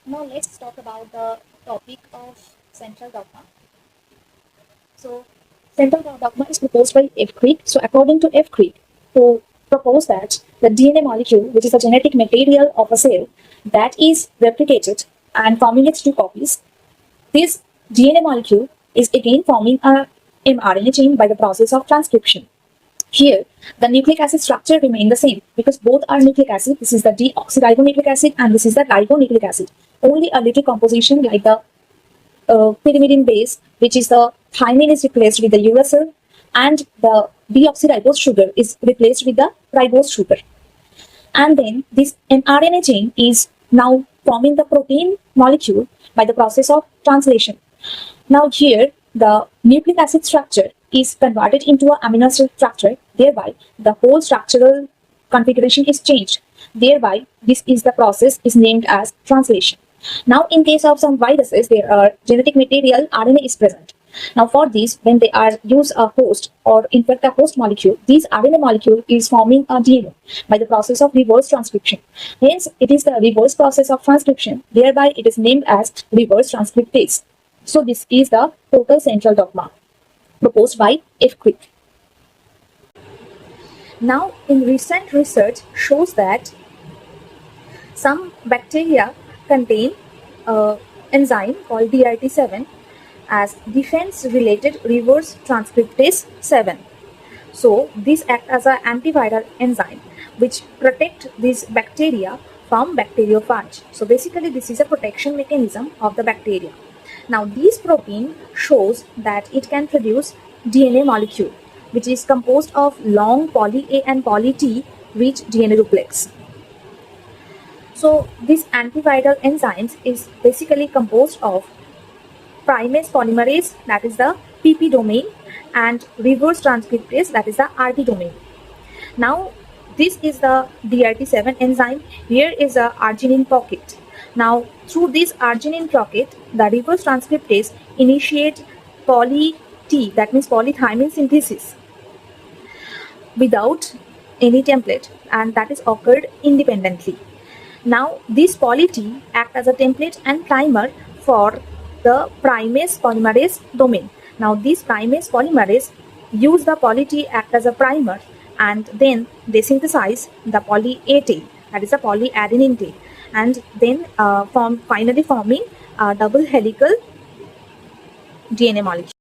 Now let's talk about the topic of central dogma. So central dogma is proposed by F. Crick. So according to F. Crick, who proposed that the DNA molecule, which is the genetic material of a cell that is replicated and forming its two copies, this DNA molecule is again forming a mRNA chain by the process of transcription. Here, the nucleic acid structure remain the same because both are nucleic acid. This is the deoxyribonucleic acid and this is the ribonucleic acid. Only a little composition like the pyrimidine base, which is the thymine, is replaced with the uracil, and the deoxyribose sugar is replaced with the ribose sugar. And then this mRNA chain is now forming the protein molecule by the process of translation. Now here, the nucleic acid structure is converted into an amino acid structure. Thereby, the whole structural configuration is changed. Thereby, this is the process is named as translation. Now, in case of some viruses, there are genetic material RNA is present. Now, for this, when they are use a host or infect a host molecule, this RNA molecule is forming a DNA by the process of reverse transcription. Hence, it is the reverse process of transcription. Thereby, it is named as reverse transcriptase. So, this is the total central dogma proposed by F. Crick. Now, in recent research shows that some bacteria contain enzyme called DRT7 as defense-related reverse transcriptase 7. So, this acts as an antiviral enzyme which protect these bacteria from bacteriophage. So, basically, this is a protection mechanism of the bacteria. Now, this protein shows that it can produce DNA molecule, which is composed of long poly A and poly T rich DNA duplex. So, this antiviral enzymes is basically composed of primase polymerase, that is the PP domain, and reverse transcriptase, that is the RT domain. Now, this is the DRT7 enzyme. Here is a arginine pocket. Now, through this arginine pocket, the reverse transcriptase initiate poly T, that means polythymine synthesis, without any template, and that is occurred independently. Now, this poly T act as a template and primer for the primase polymerase domain. Now, this primase polymerase use the poly T act as a primer, and then they synthesize the poly A tail, that is a polyadenine tail, and then finally forming a double helical DNA molecule.